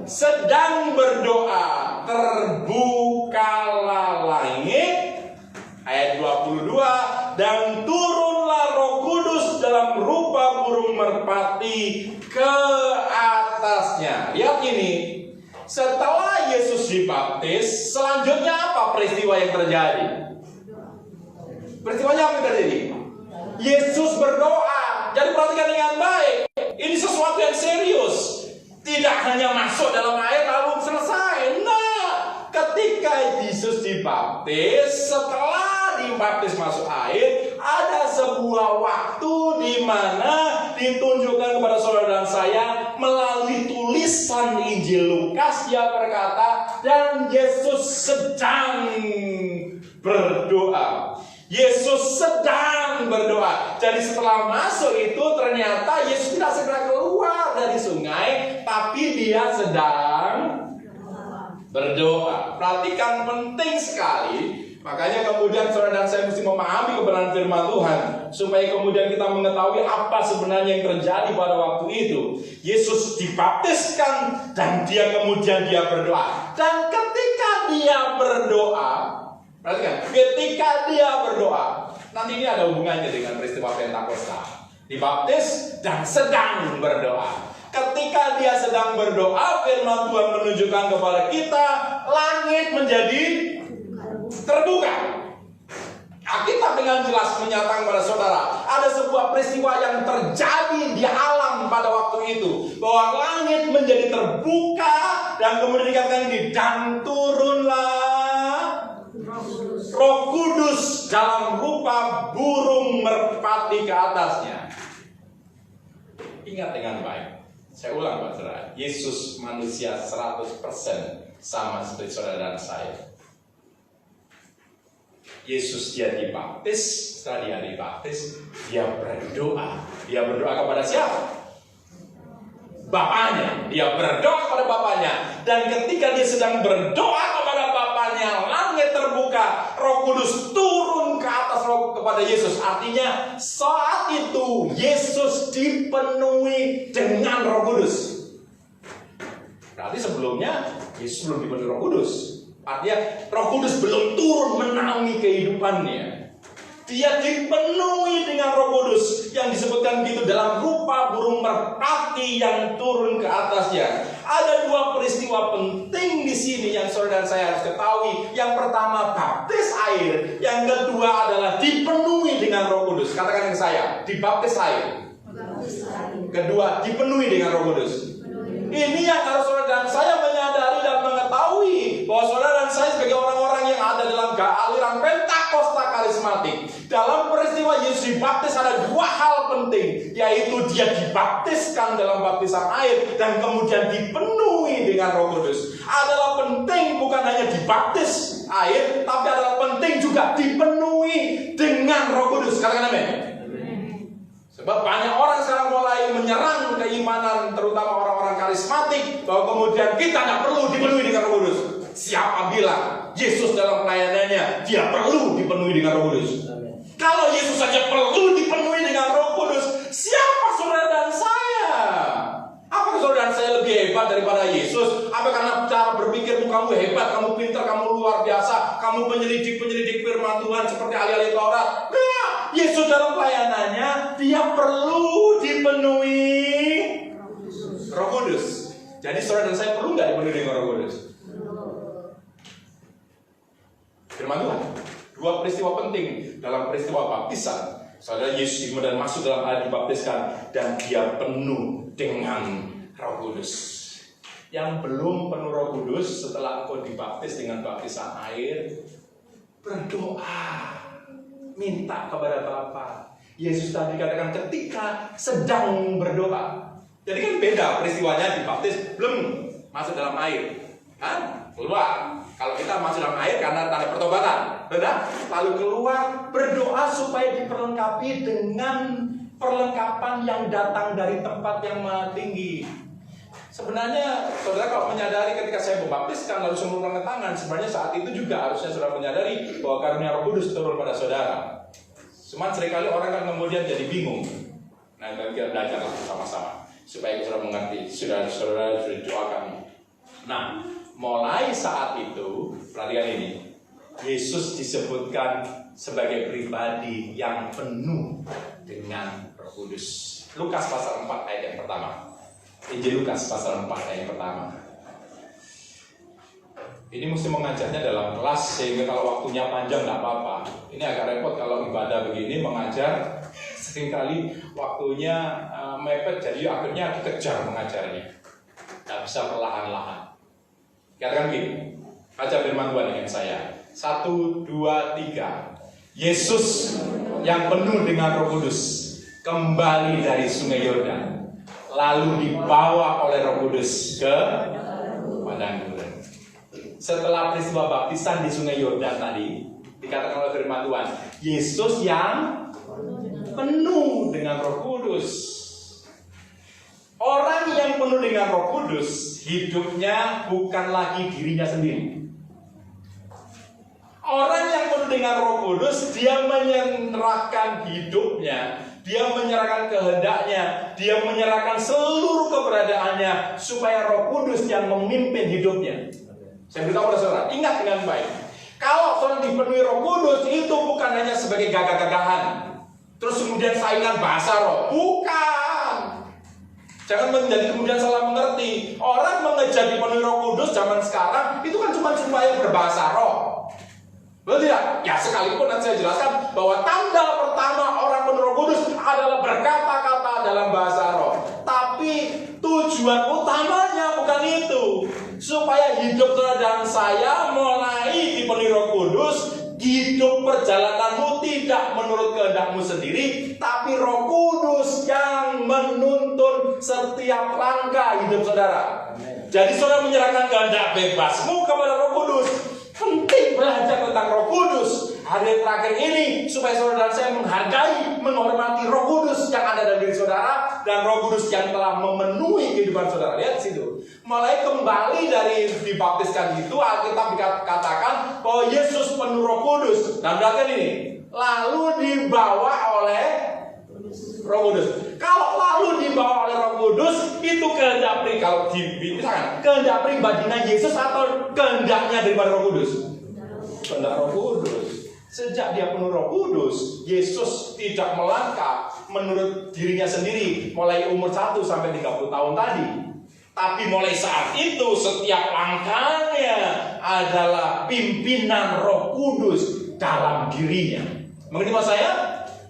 sedang berdoa, terbukalah langit, ayat 22, dan turunlah Roh Kudus dalam rupa burung merpati ke atasnya. Lihat ini, setelah Yesus dibaptis, selanjutnya apa peristiwa yang terjadi? Peristiwanya apa yang terjadi? Yesus berdoa. Jadi perhatikan dengan baik. Ini sesuatu yang serius. Tidak hanya masuk dalam air lalu selesai. Nah, ketika Yesus dibaptis, setelah dibaptis masuk air, ada sebuah waktu di mana ditunjukkan kepada saudara dan saya melalui tulisan Injil Lukas. Dia berkata, dan Yesus sedang berdoa. Yesus sedang berdoa. Jadi setelah masuk itu ternyata Yesus tidak segera keluar dari sungai, tapi dia sedang berdoa. Perhatikan, penting sekali. Makanya kemudian saudara dan saya mesti memahami kebenaran firman Tuhan, supaya kemudian kita mengetahui apa sebenarnya yang terjadi pada waktu itu. Yesus dibaptiskan dan dia kemudian berdoa. Dan ketika dia berdoa, perhatikan, ketika dia berdoa, nanti ini ada hubungannya dengan peristiwa Pentakosta. Dibaptis dan sedang berdoa. Ketika dia sedang berdoa, firman Tuhan menunjukkan kepada kita, langit menjadi terbuka. Alkitab dengan jelas menyatakan kepada saudara, ada sebuah peristiwa yang terjadi di alam pada waktu itu, bahwa langit menjadi terbuka, dan kemudian dikatakan ini, dan turunlah Roh Kudus dalam rupa burung merpati ke atasnya. Ingat dengan baik. Saya ulang Pak Saudara, Yesus manusia 100% sama seperti saudara dan saya. Yesus dia dibaptis, setelah dia dibaptis, dia berdoa. Dia berdoa kepada siapa? Bapaknya. Dia berdoa kepada Bapaknya. Dan ketika dia sedang berdoa kepada Bapaknya, langit terbuka, Roh Kudus turun ke atas kepada Yesus. Artinya saat itu Yesus dipenuhi dengan Roh Kudus. Berarti sebelumnya Yesus belum dipenuhi Roh Kudus. Artinya Roh Kudus belum turun menaungi kehidupannya. Dia dipenuhi dengan Roh Kudus yang disebutkan gitu dalam rupa burung merpati yang turun ke atasnya. Ada dua peristiwa penting di sini yang saudara dan saya harus ketahui. Yang pertama, baptis air. Yang kedua adalah dipenuhi dengan Roh Kudus. Katakan dengan saya, dibaptis air. Kedua, dipenuhi dengan Roh Kudus. Ini yang harus saudara dan saya menyadari dan mengetahui, bahwa saudara dan saya sebagai orang-orang yang ada dalam aliran Pentakosta karismatik, dalam peristiwa Yesus dibaptis ada dua hal penting, yaitu dia dibaptiskan dalam baptisan air dan kemudian dipenuhi dengan Roh Kudus. Adalah penting bukan hanya dibaptis air, tapi adalah penting juga dipenuhi dengan Roh Kudus. Katakan amin. Sebab banyak orang sekarang mulai menyerang keimanan, terutama orang-orang karismatik, bahwa kemudian kita tidak perlu dipenuhi dengan Roh Kudus. Siapa bilang Yesus dalam pelayanannya dia perlu dipenuhi dengan Roh Kudus? Kalau Yesus saja perlu dipenuhi dengan Roh Kudus, siapa saudara dan saya? Apakah saudara dan saya lebih hebat daripada Yesus? Apa karena cara berpikirmu kamu hebat, kamu pintar, kamu luar biasa, kamu penyelidik firman Tuhan seperti ahli-ahli Taurat? Nah, Yesus dalam pelayanannya dia perlu dipenuhi Roh Kudus. Jadi saudara dan saya perlu nggak dipenuhi dengan Roh Kudus? Firman Tuhan. Dua peristiwa penting dalam peristiwa baptisan. Saudara Yesus kemudian masuk dalam air dibaptiskan dan dia penuh dengan Roh Kudus. Yang belum penuh Roh Kudus setelah engkau dibaptis dengan baptisan air, berdoa, minta kepada Bapa. Yesus tadi katakan ketika sedang berdoa. Jadi kan beda peristiwanya dibaptis belum masuk dalam air, kan? Keluar. Kalau kita masuk dalam air karena tanda pertobatan, benar? Lalu keluar berdoa supaya diperlengkapi dengan perlengkapan yang datang dari tempat yang maha tinggi. Sebenarnya saudara kalau menyadari ketika saya membaptiskan lalu semua angkat tangan, sebenarnya saat itu juga harusnya saudara menyadari bahwa karunia Roh Kudus turun pada saudara. Cuma seringkali orang kan kemudian jadi bingung. Nah, kita belajar bersama-sama supaya kita mengerti. Saudara-saudara sudah doa kami. Nah, mulai saat itu, perhatikan ini, Yesus disebutkan sebagai pribadi yang penuh dengan Roh Kudus. Lukas pasal 4 ayat yang pertama. Injil Lukas pasal 4 ayat yang pertama. Ini mesti mengajarnya dalam kelas sehingga kalau waktunya panjang nggak apa-apa. Ini agak repot kalau ibadah begini mengajar. Seringkali waktunya mepet, jadi akhirnya dikejar mengajarnya. Nggak bisa perlahan-lahan. Katakan gini, baca firman Tuhan dengan saya. 1, 2, 3. Yesus yang penuh dengan Roh Kudus kembali dari Sungai Yordan, lalu dibawa oleh Roh Kudus ke padang gurun. Setelah peristiwa baptisan di Sungai Yordan tadi, dikatakan oleh firman Tuhan, Yesus yang penuh dengan Roh Kudus. Orang yang penuh dengan Roh Kudus, hidupnya bukan lagi dirinya sendiri. Orang yang penuh dengan Roh Kudus, dia menyerahkan hidupnya, dia menyerahkan kehendaknya, dia menyerahkan seluruh keberadaannya supaya Roh Kudus yang memimpin hidupnya. Saya beritahu pada saudara, ingat dengan baik. Kalau saudara dipenuhi Roh Kudus, itu bukan hanya sebagai gagah-gagahan, terus kemudian saingan bahasa roh. Bukan. Jangan menjadi kemudian salah mengerti. Orang mengejar dipenuhi Roh Kudus zaman sekarang itu kan cuma supaya berbahasa roh. Betul tidak? Ya sekalipun nanti saya jelaskan bahwa tanda pertama orang penuh Roh Kudus adalah berkata-kata dalam bahasa roh. Tapi tujuan utamanya bukan itu. Supaya hidup saudara dan saya mulai dipenuhi Roh Kudus, hidup perjalananmu tidak menurut kehendakmu sendiri, tapi Roh Kudus yang menuntun setiap langkah hidup saudara. Jadi saudara menyerahkan kehendak bebasmu kepada Roh Kudus. Penting belajar tentang Roh Kudus hari terakhir ini supaya saudara dan saya menghargai, menghormati Roh Kudus yang ada dalam diri saudara dan Roh Kudus yang telah memenuhi kehidupan saudara. Lihat situ. Mulai kembali dari dibaptiskan itu, Alkitab katakan bahwa Yesus penuh Roh Kudus. Dan berarti ini lalu dibawa oleh Roh Kudus. Kalau lalu dibawa oleh Roh Kudus, itu kehendak pribadi. Kalau misalkan kehendak pribadinya Yesus atau kehendaknya daripada Roh Kudus? Kehendak Roh Kudus. Sejak dia penuh Roh Kudus, Yesus tidak melangkah menurut dirinya sendiri mulai umur 1 sampai 30 tahun tadi. Tapi mulai saat itu setiap langkahnya adalah pimpinan Roh Kudus dalam dirinya. Mengerti maksud saya?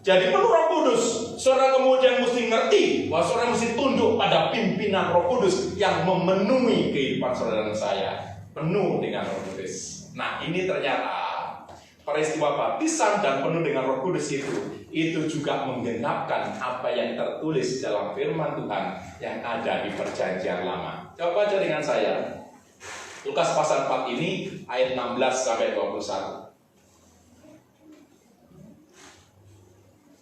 Jadi penuh Roh Kudus, saudara kemudian mesti ngerti bahwa saudara mesti tunduk pada pimpinan Roh Kudus yang memenuhi kehidupan saudara dan saya, penuh dengan Roh Kudus. Nah, ini ternyata peristiwa baptisan dan penuh dengan Roh Kudus itu juga menggenapkan apa yang tertulis dalam firman Tuhan yang ada di Perjanjian Lama. Coba baca dengan saya. Lukas pasal 4 ini ayat 16 sampai 21.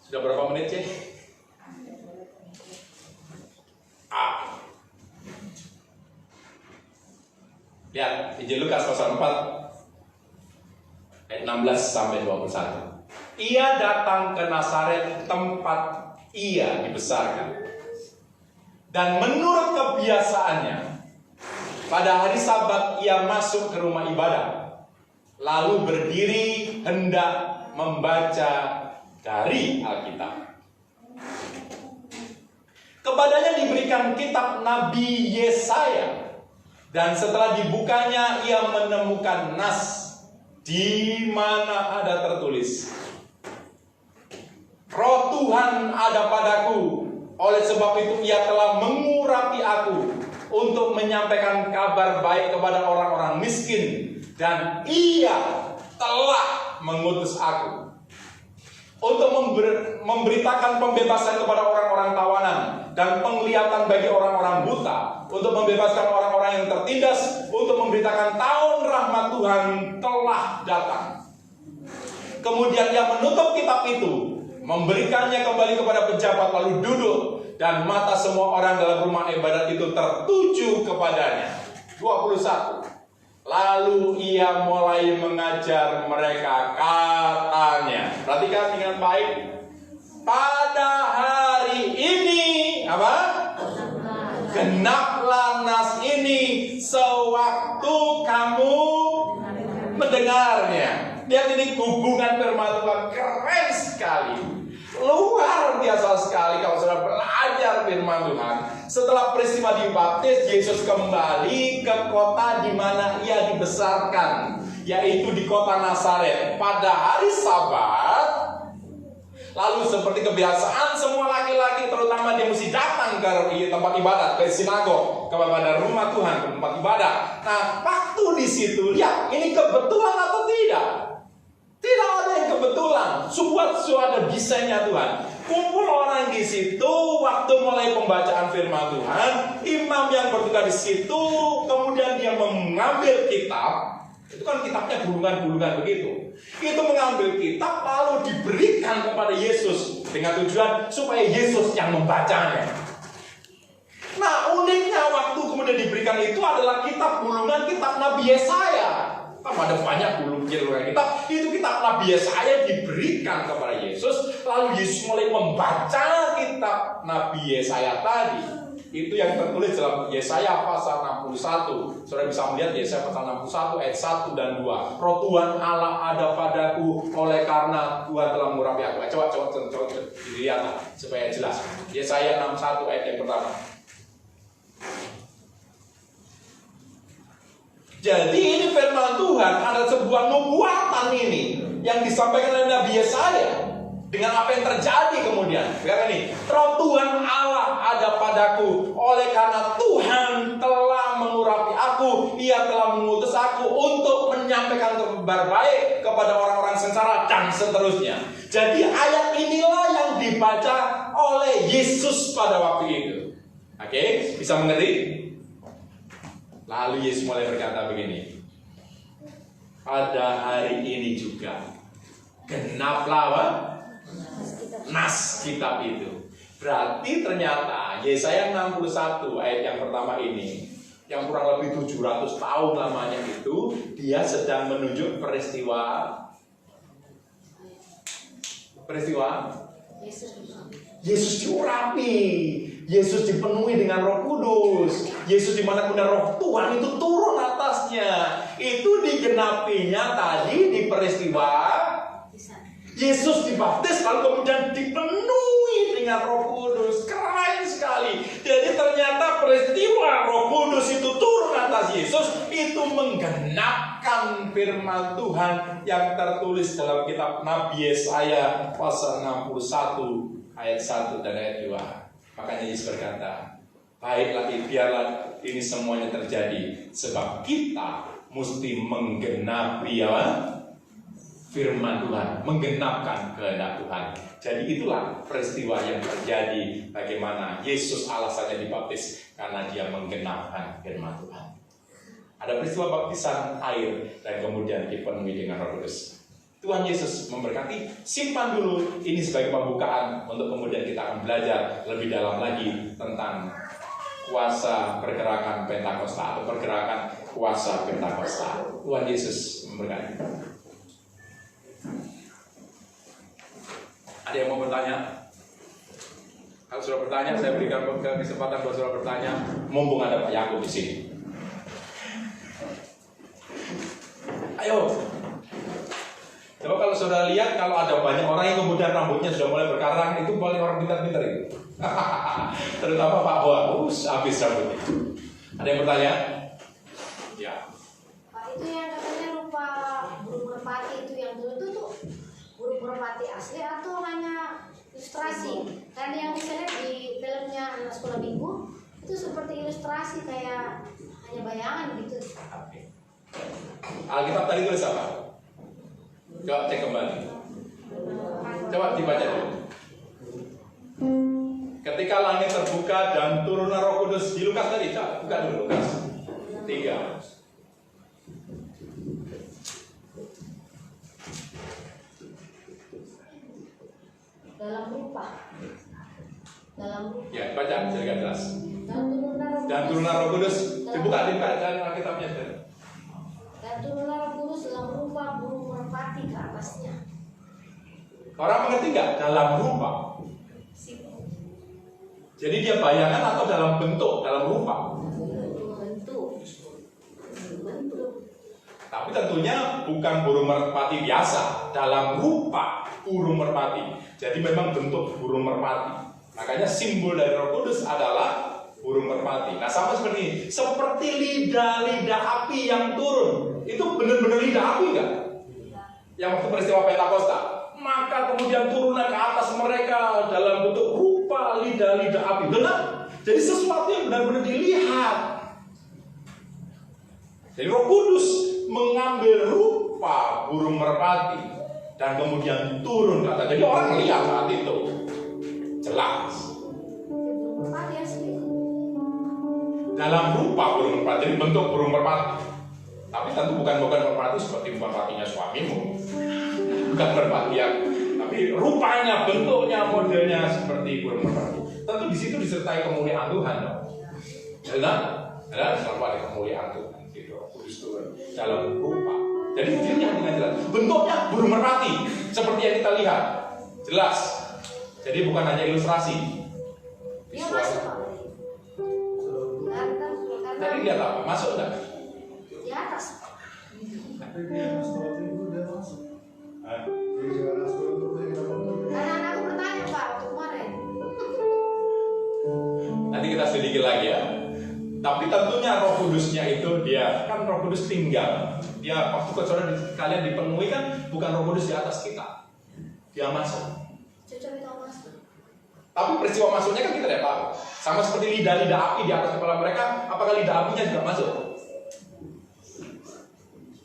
Sudah berapa menit sih? Lihat, Injil Lukas pasal 4 ayat 16 sampai 21. Ia datang ke Nazaret, tempat ia dibesarkan. Dan menurut kebiasaannya, pada hari Sabat ia masuk ke rumah ibadah, lalu berdiri hendak membaca dari Alkitab. Kepadanya diberikan kitab Nabi Yesaya, dan setelah dibukanya ia menemukan nas di mana ada tertulis, Roh Tuhan ada padaku, oleh sebab itu ia telah mengurapi aku untuk menyampaikan kabar baik kepada orang-orang miskin, dan ia telah mengutus aku untuk memberitakan pembebasan kepada orang-orang tawanan dan penglihatan bagi orang-orang buta, untuk membebaskan orang-orang yang tertindas, untuk memberitakan tahun rahmat Tuhan telah datang. Kemudian ia menutup kitab itu, memberikannya kembali kepada pejabat, lalu duduk, dan mata semua orang dalam rumah ibadat itu tertuju kepadanya. 21. Lalu ia mulai mengajar mereka, katanya. Perhatikan dengan baik. Pada hari ini genaplah nas ini sewaktu kamu mendengarnya. Lihat ini hubungan firman Tuhan keren sekali. Luar biasa sekali kalau sudah belajar firman Tuhan. Setelah peristiwa dibaptis, Yesus kembali ke kota di mana ia dibesarkan, yaitu di kota Nazaret. Pada hari Sabat, lalu seperti kebiasaan semua laki-laki, terutama dia mesti datang ke tempat ibadat, ke sinagog, kepada rumah Tuhan, ke tempat ibadat. Nah, waktu di situ, lihat, ini kebetulan atau tidak? Tidak ada yang kebetulan. Sudah desainnya Tuhan. Kumpul orang di situ waktu mulai pembacaan firman Tuhan. Imam yang bertugas di situ, kemudian dia mengambil kitab. Itu kan kitabnya gulungan-gulungan begitu. Itu mengambil kitab lalu diberikan kepada Yesus dengan tujuan supaya Yesus yang membacanya. Nah, uniknya waktu kemudian diberikan itu adalah kitab gulungan kitab Nabi Yesaya. Ada banyak gulungan kitab. Itu kitab Nabi Yesaya diberikan kepada Yesus. Lalu Yesus mulai membaca kitab Nabi Yesaya tadi. Itu yang tertulis dalam Yesaya pasal 61. Saudara bisa melihat Yesaya pasal 61 ayat 1 dan 2. Roh Tuhan Allah ada padaku, oleh karena Tuhan telah mengurapi aku. Coba dilihat supaya jelas. Yesaya 61 ayat yang pertama. Jadi ini firman Tuhan, ada sebuah nubuatan ini yang disampaikan oleh Nabi Yesaya. Dengan apa yang terjadi kemudian. Lihat ini, Roh Tuhan Allah ada padaku, oleh karena Tuhan telah mengurapi aku. Ia telah mengutus aku untuk menyampaikan kabar baik kepada orang-orang sengsara dan seterusnya. Jadi ayat inilah yang dibaca oleh Yesus pada waktu itu. Oke, bisa mengerti? Lalu Yesus mulai berkata begini, pada hari ini juga genaplah nas kitab itu. Berarti ternyata Yesaya 61 ayat yang pertama ini, yang kurang lebih 700 tahun lamanya itu, dia sedang menunjuk peristiwa Yesus diurapi, Yesus dipenuhi dengan Roh Kudus, Yesus di mana kemudian Roh Tuhan itu turun atasnya. Itu digenapinya tadi di peristiwa Yesus dibaptis, lalu kemudian dipenuhi dengan Roh Kudus. Keren sekali. Jadi ternyata peristiwa Roh Kudus itu turun atas Yesus, itu menggenapkan firman Tuhan yang tertulis dalam kitab Nabi Yesaya pasal 61 ayat 1 dan ayat 2. Makanya Yesus berkata, baiklah, biarlah ini semuanya terjadi, sebab kita mesti menggenapi firman Tuhan, menggenapkan kehendak Tuhan. Jadi itulah peristiwa yang terjadi, bagaimana Yesus alasannya dibaptis, karena dia menggenapkan firman Tuhan. Ada peristiwa baptisan air dan kemudian dipenuhi dengan Roh Kudus. Tuhan Yesus memberkati. Simpan dulu ini sebagai pembukaan untuk kemudian kita akan belajar lebih dalam lagi tentang kuasa pergerakan Pentakosta atau pergerakan kuasa Pentakosta. Tuhan Yesus memberkati. Ada yang mau bertanya? Kalau sudah bertanya, saya berikan kesempatan buat saudara bertanya. Mumpung ada Pak Yakub di sini. Ayo. Coba kalau saudara lihat, kalau ada banyak orang yang kemudian rambutnya sudah mulai berkarang, itu paling orang pintar-pintar itu. Terutama Pak Boas, habis rambutnya. Ada yang bertanya? Ya. Pak, itu yang katanya lupa burung merpati itu yang dulu tuh burung merpati asli atau hanya ilustrasi? Karena yang saya lihat di filmnya Anak Sekolah Minggu itu seperti ilustrasi, kayak hanya bayangan gitu. Alkitab tadi tulis apa? Coba cek kembali. Coba dibaca dulu. Ketika langit terbuka dan turunlah Roh Kudus di Lukas tadi, buka dulu Lukas 3. Dalam rupa. Ya, baca jadi jelas. Dan turunlah Roh Kudus. Dibuka dalam Alkitabnya. Dan turunlah Roh Kudus dalam rupa burung merpati ke atasnya. Orang mengerti nggak dalam rupa? Jadi dia bayangan atau dalam bentuk, dalam rupa? Bentuk. Tapi tentunya bukan burung merpati biasa, dalam rupa burung merpati. Jadi memang bentuk burung merpati. Makanya simbol dari Roh Kudus adalah burung merpati. Nah, sama seperti lidah-lidah api yang turun. Itu benar-benar lidah api enggak? Yang waktu peristiwa Pentakosta. Maka kemudian turunlah ke atas mereka dalam bentuk rupa lidah-lidah api. Benar? Jadi sesuatu yang benar-benar dilihat. Jadi Roh Kudus mengambil rupa burung merpati dan kemudian turun ke atas. Jadi orang melihat saat itu jelas. Merpati asli. Dalam rupa burung merpati, jadi bentuk burung merpati. Tapi tentu bukan merpati seperti merpatinya suamimu. Bukan merpati yang, tapi rupanya, bentuknya, modelnya seperti burung merpati. Tentu di situ disertai kemuliaan Tuhan, dong. Dan selalu ada kemuliaan Tuhan. Gitu, Kudus turun dalam rupa. Jadi dilihat dengan jelas. Bentuknya burung merpati, seperti yang kita lihat, jelas. Jadi bukan hanya ilustrasi. Dia masuk, Pak. Tadi lihat apa? Masuk enggak? Di atas. Karena anakku bertanya, Pak, waktu kemarin. Nanti kita sedikit lagi ya. Tapi tentunya Roh Kudusnya itu dia kan Roh Kudus tinggal. Dia waktu kalian dipenuhi kan bukan Roh Kudus di atas kita. Dia masuk. Cocok itu masuk. Tapi peristiwa masuknya kan kita tidak tahu. Sama seperti lidah-lidah api di atas kepala mereka, apakah lidah apinya juga masuk?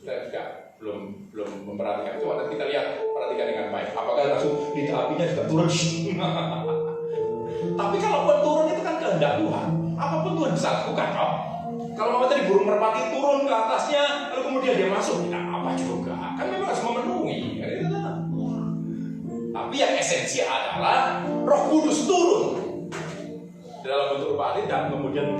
Kita juga belum memperhatikan. Coba nanti kita lihat, perhatikan dengan baik. Apakah langsung lidah apinya juga turun? Tapi kalau pun turun itu kan kehendak Tuhan. Apapun Tuhan bisa lakukan, toh. Kalau mau tadi burung merpati turun ke atasnya, lalu kemudian dia masuk, tidak apa juga. Kan memang harus memenuhi. Tapi yang esensi adalah Roh Kudus turun dalam bentuk merpati dan kemudian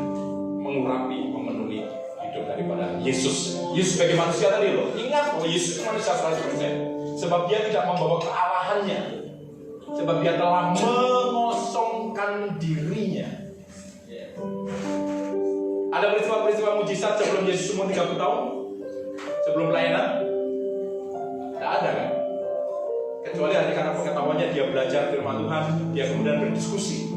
mengurapi, memenuhi hidup daripada Yesus. Yesus sebagai manusia tadi loh. Ingat bahwa Yesus itu manusia 100%. Sebab dia tidak membawa kealahannya. Sebab dia telah mengosongkan dirinya. Ada peristiwa-peristiwa mujizat sebelum Yesus umur 30 tahun? Sebelum pelayanan? Tidak ada kan? Kecuali hanya karena pengetahuannya dia belajar firman Tuhan, dia kemudian berdiskusi.